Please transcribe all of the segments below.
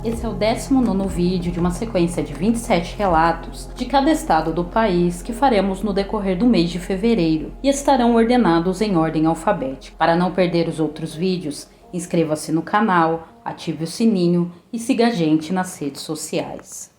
Esse é o 19º vídeo de uma sequência de 27 relatos de cada estado do país que faremos no decorrer do mês de fevereiro e estarão ordenados em ordem alfabética. Para não perder os outros vídeos, inscreva-se no canal, ative o sininho e siga a gente nas redes sociais.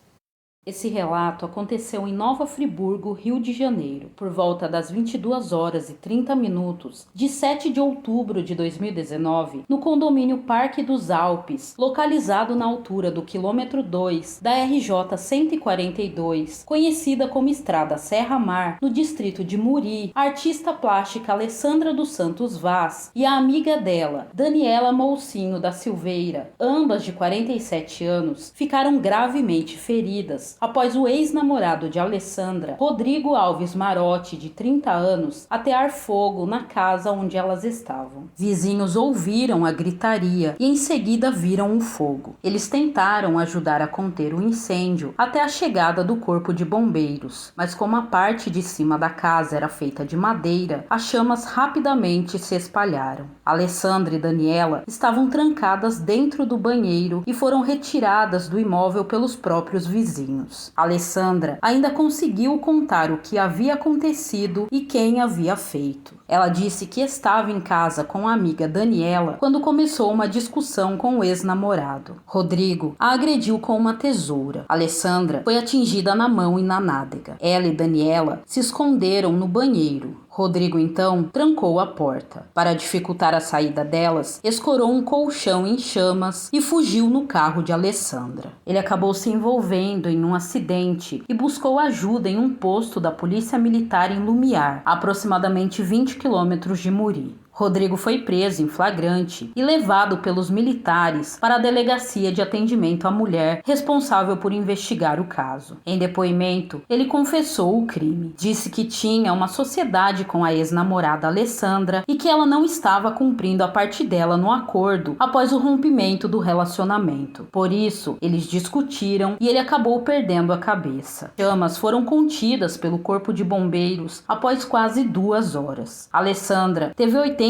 Esse relato aconteceu em Nova Friburgo, Rio de Janeiro, por volta das 22h30 de 7 de outubro de 2019, no condomínio Parque dos Alpes, localizado na altura do quilômetro 2 da RJ 142, conhecida como Estrada Serra Mar, no distrito de Muri. A artista plástica Alessandra dos Santos Vaz e a amiga dela, Daniela Moucinho da Silveira, ambas de 47 anos, ficaram gravemente feridas após o ex-namorado de Alessandra, Rodrigo Alves Marotti, de 30 anos, atear fogo na casa onde elas estavam. Vizinhos ouviram a gritaria e em seguida viram o fogo. Eles tentaram ajudar a conter o incêndio até a chegada do corpo de bombeiros, mas como a parte de cima da casa era feita de madeira, as chamas rapidamente se espalharam. Alessandra e Daniela estavam trancadas dentro do banheiro e foram retiradas do imóvel pelos próprios vizinhos. Alessandra ainda conseguiu contar o que havia acontecido e quem havia feito. Ela disse que estava em casa com a amiga Daniela quando começou uma discussão com o ex-namorado. Rodrigo a agrediu com uma tesoura. Alessandra foi atingida na mão e na nádega. Ela e Daniela se esconderam no banheiro. Rodrigo então trancou a porta. Para dificultar a saída delas, escorou um colchão em chamas e fugiu no carro de Alessandra. Ele acabou se envolvendo em um acidente e buscou ajuda em um posto da Polícia Militar em Lumiar, a aproximadamente 20 quilômetros de Muri. Rodrigo foi preso em flagrante e levado pelos militares para a Delegacia de Atendimento à Mulher, responsável por investigar o caso. Em depoimento, ele confessou o crime. Disse que tinha uma sociedade com a ex-namorada Alessandra e que ela não estava cumprindo a parte dela no acordo após o rompimento do relacionamento. Por isso, eles discutiram e ele acabou perdendo a cabeça. Chamas foram contidas pelo corpo de bombeiros após quase 2 horas. Alessandra teve 80%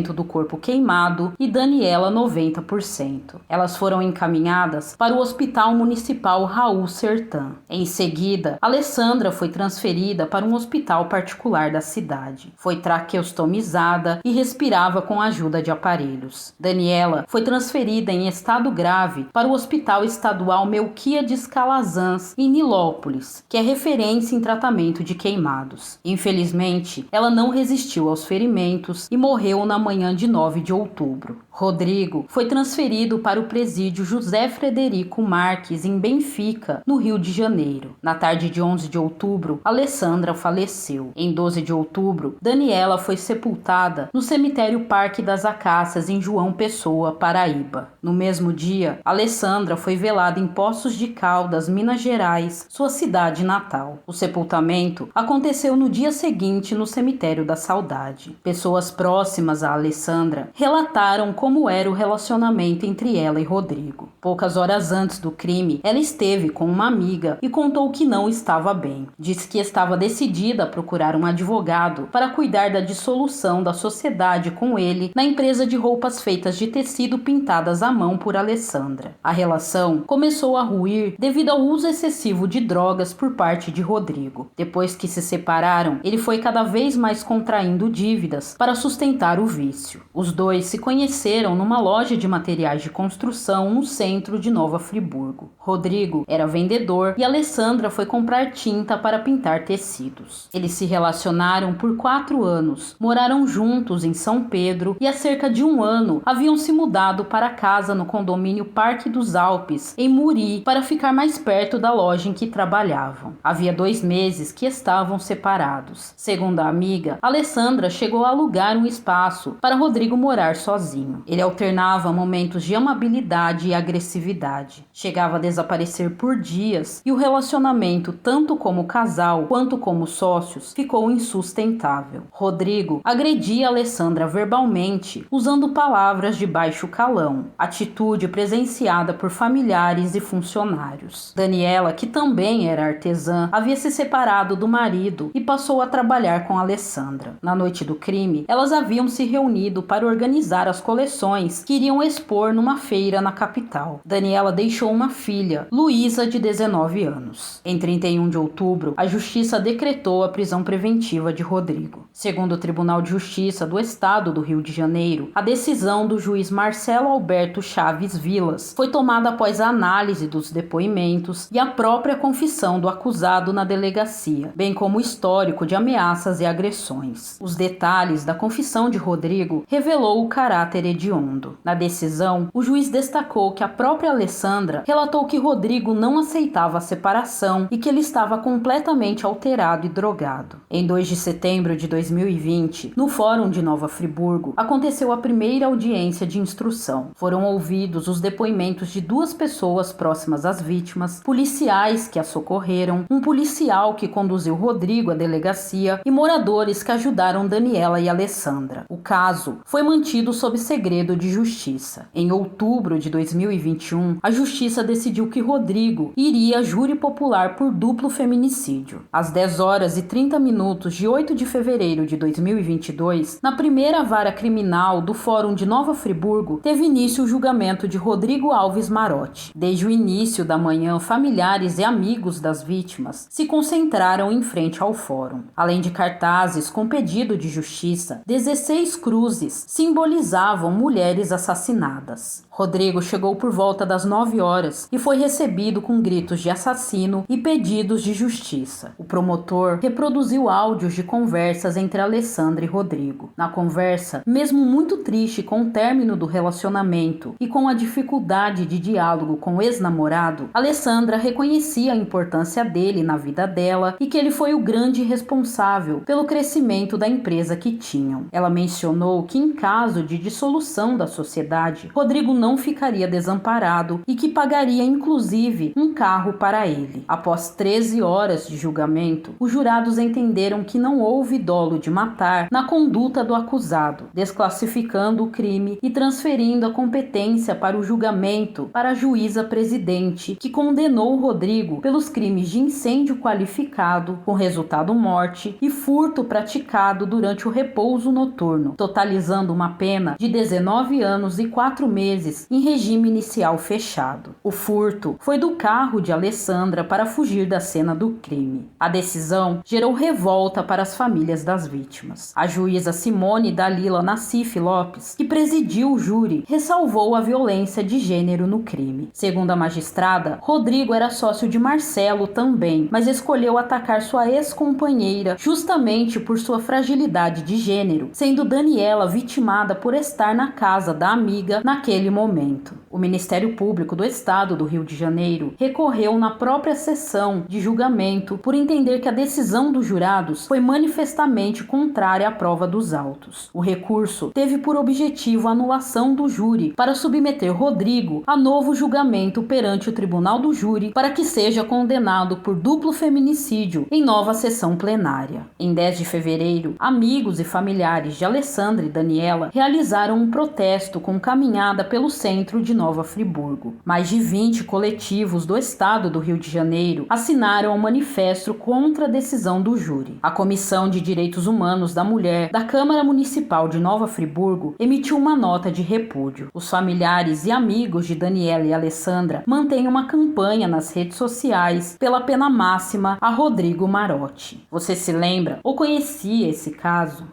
do corpo queimado e Daniela 90%. Elas foram encaminhadas para o Hospital Municipal Raul Sertan. Em seguida, Alessandra foi transferida para um hospital particular da cidade. Foi traqueostomizada e respirava com a ajuda de aparelhos. Daniela foi transferida em estado grave para o Hospital Estadual Melquíades Calazans, em Nilópolis, que é referência em tratamento de queimados. Infelizmente, ela não resistiu aos ferimentos e morreu na manhã de 9 de outubro. Rodrigo foi transferido para o presídio José Frederico Marques, em Benfica, no Rio de Janeiro. Na tarde de 11 de outubro, Alessandra faleceu. Em 12 de outubro, Daniela foi sepultada no cemitério Parque das Acácias, em João Pessoa, Paraíba. No mesmo dia, Alessandra foi velada em Poços de Caldas, Minas Gerais, sua cidade natal. O sepultamento aconteceu no dia seguinte no Cemitério da Saudade. Pessoas próximas a Alessandra relataram como era o relacionamento entre ela e Rodrigo. Poucas horas antes do crime, ela esteve com uma amiga e contou que não estava bem. Disse que estava decidida a procurar um advogado para cuidar da dissolução da sociedade com ele na empresa de roupas feitas de tecido pintadas à mão por Alessandra. A relação começou a ruir devido ao uso excessivo de drogas por parte de Rodrigo. Depois que se separaram, ele foi cada vez mais contraindo dívidas para sustentar o vício. Os dois se conheceram numa loja de materiais de construção no centro de Nova Friburgo. Rodrigo era vendedor e Alessandra foi comprar tinta para pintar tecidos. Eles se relacionaram por 4 anos, moraram juntos em São Pedro e há cerca de 1 ano haviam se mudado para casa no condomínio Parque dos Alpes, em Muri, para ficar mais perto da loja em que trabalhavam. Havia 2 meses que estavam separados. Segundo a amiga, Alessandra chegou a alugar um espaço para Rodrigo morar sozinho. Ele alternava momentos de amabilidade e agressividade. Chegava a desaparecer por dias e o relacionamento, tanto como casal quanto como sócios, ficou insustentável. Rodrigo agredia Alessandra verbalmente, usando palavras de baixo calão, atitude presenciada por familiares e funcionários. Daniela, que também era artesã, havia se separado do marido e passou a trabalhar com Alessandra. Na noite do crime, elas haviam se reunido para organizar as coleções que iriam expor numa feira na capital. Daniela deixou uma filha, Luísa, de 19 anos. Em 31 de outubro, a Justiça decretou a prisão preventiva de Rodrigo. Segundo o Tribunal de Justiça do Estado do Rio de Janeiro, a decisão do juiz Marcelo Alberto Chaves Vilas foi tomada após a análise dos depoimentos e a própria confissão do acusado na delegacia, bem como o histórico de ameaças e agressões. Os detalhes da confissão de Rodrigo revelou o caráter hediondo. Na decisão, o juiz destacou que a própria Alessandra relatou que Rodrigo não aceitava a separação e que ele estava completamente alterado e drogado. Em 2 de setembro de 2020, no Fórum de Nova Friburgo, aconteceu a primeira audiência de instrução. Foram ouvidos os depoimentos de 2 pessoas próximas às vítimas, policiais que a socorreram, um policial que conduziu Rodrigo à delegacia e moradores que ajudaram Daniela e Alessandra. O caso foi mantido sob segredo de justiça. Em outubro de 2021, a justiça decidiu que Rodrigo iria a júri popular por duplo feminicídio. Às 10h30 de 8 de fevereiro de 2022, na primeira vara criminal do Fórum de Nova Friburgo, teve início o julgamento de Rodrigo Alves Marotti. Desde o início da manhã, familiares e amigos das vítimas se concentraram em frente ao fórum. Além de cartazes com pedido de justiça, 16 cruzes simbolizavam mulheres assassinadas. Rodrigo chegou por volta das 9 horas e foi recebido com gritos de assassino e pedidos de justiça. O promotor reproduziu áudios de conversas entre Alessandra e Rodrigo. Na conversa, mesmo muito triste com o término do relacionamento e com a dificuldade de diálogo com o ex-namorado, Alessandra reconhecia a importância dele na vida dela e que ele foi o grande responsável pelo crescimento da empresa que tinham. Ela mencionou que, em caso de dissolução da sociedade, Rodrigo não ficaria desamparado e que pagaria inclusive um carro para ele. Após 13 horas de julgamento, os jurados entenderam que não houve dolo de matar na conduta do acusado, desclassificando o crime e transferindo a competência para o julgamento para a juíza presidente, que condenou Rodrigo pelos crimes de incêndio qualificado, com resultado morte, e furto praticado durante o repouso noturno, totalizando uma pena de 19 anos e 4 meses em regime inicial fechado. O furto foi do carro de Alessandra para fugir da cena do crime. A decisão gerou revolta para as famílias das vítimas. A juíza Simone Dalila Nassif Lopes, que presidiu o júri, ressalvou a violência de gênero no crime. Segundo a magistrada, Rodrigo era sócio de Marcelo também, mas escolheu atacar sua ex-companheira justamente por sua fragilidade de gênero, sendo Daniela vitimada por estar na casa da amiga naquele momento. O Ministério Público do Estado do Rio de Janeiro recorreu na própria sessão de julgamento por entender que a decisão dos jurados foi manifestamente contrária à prova dos autos. O recurso teve por objetivo a anulação do júri para submeter Rodrigo a novo julgamento perante o Tribunal do Júri para que seja condenado por duplo feminicídio em nova sessão plenária. Em 10 de fevereiro, amigos e familiares de Alessandra e Daniela realizaram um protesto com caminhada pelo centro de Nova Friburgo. Mais de 20 coletivos do estado do Rio de Janeiro assinaram um manifesto contra a decisão do júri. A Comissão de Direitos Humanos da Mulher da Câmara Municipal de Nova Friburgo emitiu uma nota de repúdio. Os familiares e amigos de Daniela e Alessandra mantêm uma campanha nas redes sociais pela pena máxima a Rodrigo Marotti. Você se lembra ou conhecia esse caso?